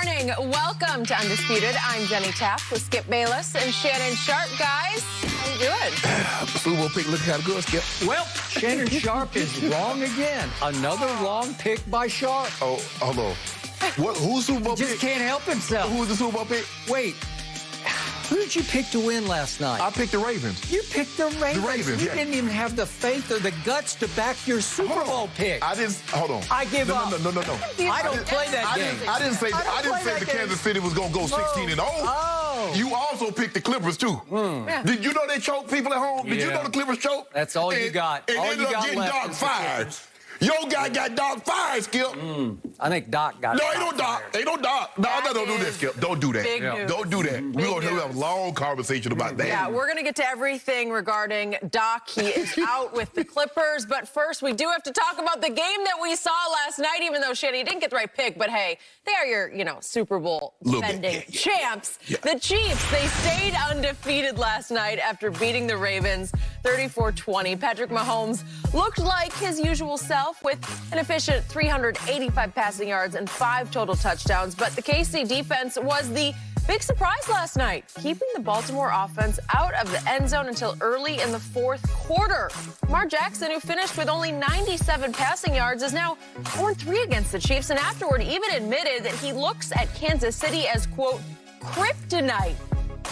morning. Welcome to Undisputed. I'm Jenny Taft with Skip Bayless and Shannon Sharp. Guys, how you doing? Super Bowl pick looking kind of good, Skip. Well, Shannon Sharp is wrong again. Another wrong pick by Sharp. Oh, hold on. Who's Super Bowl Just pick? can't help himself. Who was the Super Bowl pick? Wait, who did you pick to win last night? I picked the Ravens. You picked the Ravens. The Ravens, You yeah. didn't even have the faith or the guts to back your Super Bowl pick. I didn't. Hold on. I give up. No. I don't play that game. I didn't say the Kansas City was gonna go 16-0. Oh. You also picked the Clippers too. Did you know they choked people at home? Did you know the Clippers choked? That's all you got. And All ended you up got getting left Doc is the fired. Clippers. Your guy got Doc fired, Skip. I think Doc got No, ain't no Doc. Ain't no Doc. No, don't do that, Skip. Don't do that. Big news. Don't do that. We're going to have a long conversation about that. Yeah, we're going to get to everything regarding Doc. He is out with the Clippers. But first, we do have to talk about the game that we saw last night, even though Shannon didn't get the right pick. But, hey, they are your, Super Bowl defending champs. Yeah. The Chiefs, they stayed undefeated last night after beating the Ravens 34-20. Patrick Mahomes looked like his usual self with an efficient 385 passing yards and 5 total touchdowns. But the KC defense was the big surprise last night, keeping the Baltimore offense out of the end zone until early in the fourth quarter. Lamar Jackson, who finished with only 97 passing yards, is now 4-3 against the Chiefs, and afterward even admitted that he looks at Kansas City as, quote, kryptonite.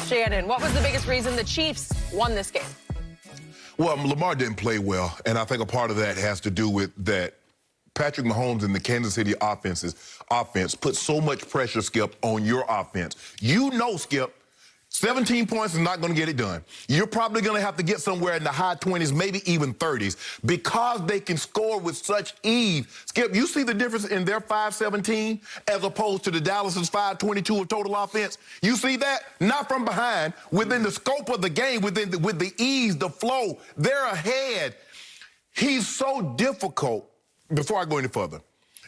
Shannon, what was the biggest reason the Chiefs won this game? Well, Lamar didn't play well, and I think a part of that has to do with that Patrick Mahomes and the Kansas City offense put so much pressure, Skip, on your offense. You know, Skip, 17 points is not going to get it done. You're probably going to have to get somewhere in the high 20s, maybe even 30s, because they can score with such ease. Skip, you see the difference in their 5-17 as opposed to the Dallas's 5-22 of total offense? You see that? Not from behind, within the scope of the game, with the ease, the flow. They're ahead. He's so difficult. Before I go any further,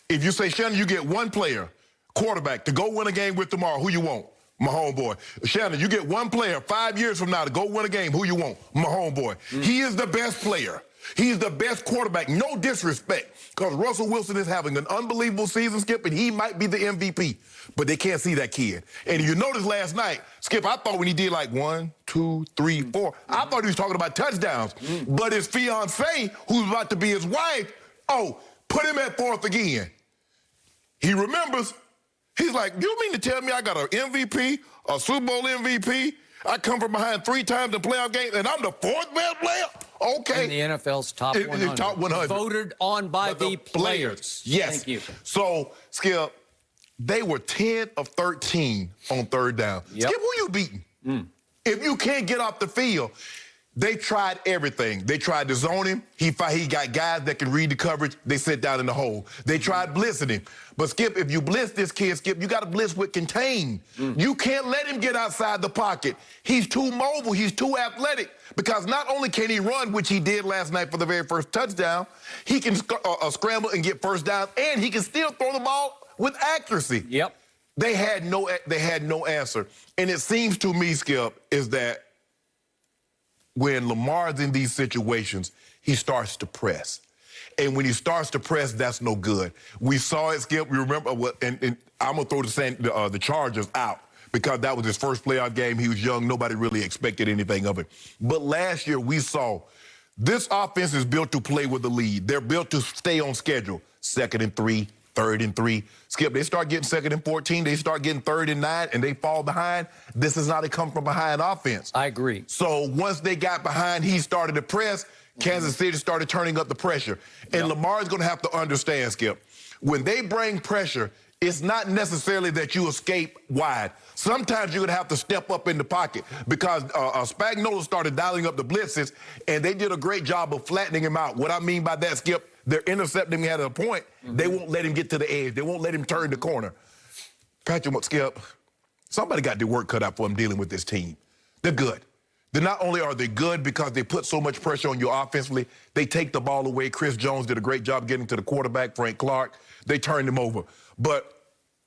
if you say, Shannon, you get one player, quarterback, to go win a game with tomorrow, who you want? My homeboy. Shannon, you get one player 5 years from now to go win a game, who you want? My homeboy. He is the best player. He's the best quarterback. No disrespect, because Russell Wilson is having an unbelievable season, Skip, and he might be the MVP. But they can't see that kid. And you noticed last night, Skip, I thought when he did like 1, 2, 3, 4, I thought he was talking about touchdowns. But his fiancée, who's about to be his wife, put him at fourth again. He remembers. He's like, you mean to tell me I got an MVP, a Super Bowl MVP? I come from behind 3 times in playoff games, and I'm the 4th best player? Okay. In the NFL's top 100. Top 100. Voted on by the players. Yes. Thank you. So, Skip, they were 10 of 13 on third down. Yep. Skip, who you beating? If you can't get off the field, they tried everything. They tried to zone him. He got guys that can read the coverage. They sit down in the hole. They tried blitzing him. But, Skip, if you blitz this kid, Skip, you got to blitz with contain. You can't let him get outside the pocket. He's too mobile. He's too athletic. Because not only can he run, which he did last night for the very first touchdown, he can scramble and get first down, and he can still throw the ball with accuracy. Yep. They had no answer. And it seems to me, Skip, is that when Lamar's in these situations, he starts to press. And when he starts to press, that's no good. We saw it, Skip. We remember, and I'm going to throw the Chargers out because that was his first playoff game. He was young. Nobody really expected anything of it. But last year, we saw this offense is built to play with the lead. They're built to stay on schedule. 2nd and 3, 3rd and 3. Skip, they start getting 2nd and 14. They start getting 3rd and 9, and they fall behind. This is not a come-from-behind offense. I agree. So once they got behind, he started to press. Kansas City started turning up the pressure. And Lamar's going to have to understand, Skip, when they bring pressure, it's not necessarily that you escape wide. Sometimes you're going to have to step up in the pocket because Spagnuolo started dialing up the blitzes, and they did a great job of flattening him out. What I mean by that, Skip, they're intercepting him at a point. They won't let him get to the edge. They won't let him turn the corner. Patrick, Skip, somebody got their work cut out for him dealing with this team. They're good. Not only are they good because they put so much pressure on you offensively, they take the ball away. Chris Jones did a great job getting to the quarterback, Frank Clark. They turned him over. But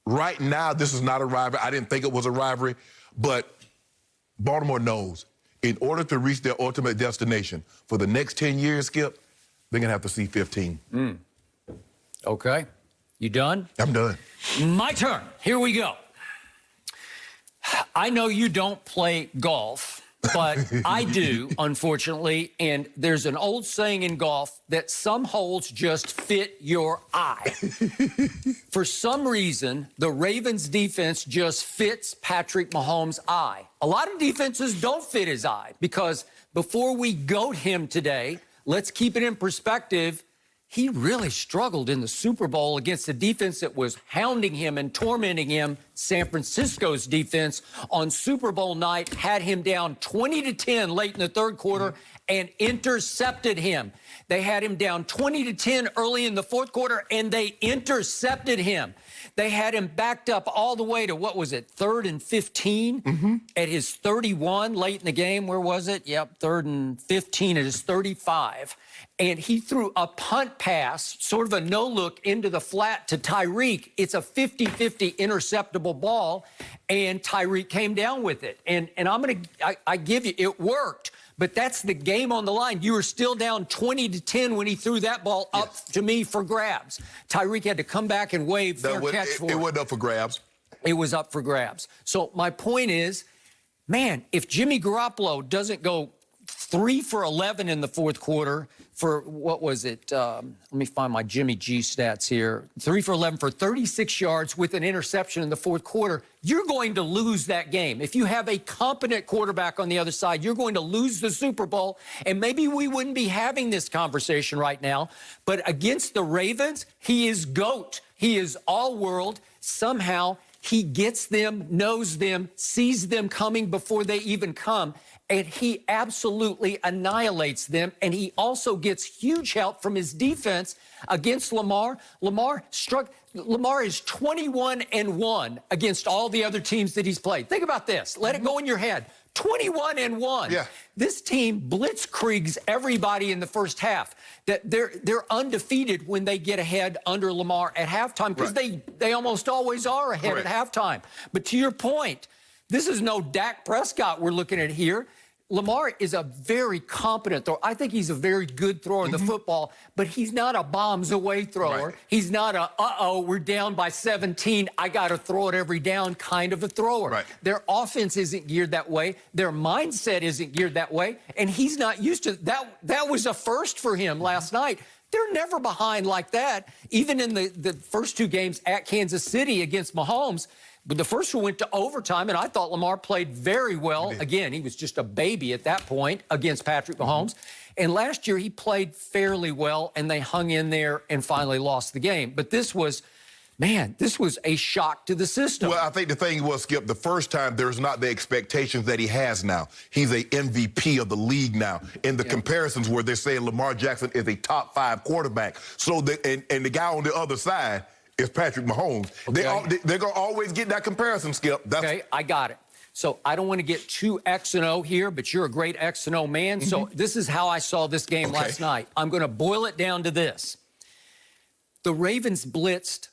right now, this is not a rivalry. I didn't think it was a rivalry. But Baltimore knows in order to reach their ultimate destination for the next 10 years, Skip, they're going to have to see 15. Okay. You done? I'm done. My turn. Here we go. I know you don't play golf, but I do, unfortunately. And there's an old saying in golf that some holes just fit your eye. For some reason, the Ravens defense just fits Patrick Mahomes' eye. A lot of defenses don't fit his eye because before we goat him today, let's keep it in perspective. He really struggled in the Super Bowl against a defense that was hounding him and tormenting him. San Francisco's defense on Super Bowl night had him down 20-10 late in the third quarter and intercepted him. They had him down 20-10 early in the fourth quarter, and they intercepted him. They had him backed up all the way to, what was it, 3rd and 15 at his 31 late in the game. Where was it? Yep, 3rd and 15 at his 35. And he threw a punt pass, sort of a no-look into the flat to Tyreek. It's a 50-50 interceptable ball, and Tyreek came down with it. And I give you, it worked. But that's the game on the line. You were still down 20-10 when he threw that ball up to me for grabs. Tyreek had to come back and wave fair catch for it. It wasn't up for grabs. It was up for grabs. So my point is, man, if Jimmy Garoppolo doesn't go 3 for 11 in the fourth quarter for, what was it? Let me find my Jimmy G stats here. 3 for 11 for 36 yards with an interception in the fourth quarter. You're going to lose that game. If you have a competent quarterback on the other side, you're going to lose the Super Bowl. And maybe we wouldn't be having this conversation right now. But against the Ravens, he is GOAT. He is all world. Somehow he gets them, knows them, sees them coming before they even come. And he absolutely annihilates them. And he also gets huge help from his defense against Lamar. Lamar is 21-1 against all the other teams that he's played. Think about this. Let it go in your head. 21-1. Yeah. This team blitzkriegs everybody in the first half. That they're undefeated when they get ahead under Lamar at halftime because they almost always are ahead at halftime. But to your point, this is no Dak Prescott we're looking at here. Lamar is a very competent thrower. I think he's a very good thrower of the football, but he's not a bombs-away thrower. He's not a, we're down by 17, I got to throw it every down kind of a thrower. Their offense isn't geared that way. Their mindset isn't geared that way, and he's not used to that. That was a first for him last night. They're never behind like that. Even in the first 2 games at Kansas City against Mahomes, but the first one went to overtime, and I thought Lamar played very well. Again, he was just a baby at that point against Patrick Mahomes. And last year, he played fairly well, and they hung in there and finally lost the game. But this was, man, this was a shock to the system. Well, I think the thing was, Skip, the first time there's not the expectations that he has now. He's a MVP of the league now. In the comparisons where they're saying Lamar Jackson is a top 5 quarterback. So, and the guy on the other side is Patrick Mahomes. They're going to always get that comparison, Skip. Okay, I got it. So I don't want to get too X and O here, but you're a great X and O man. So this is how I saw this game last night. I'm going to boil it down to this. The Ravens blitzed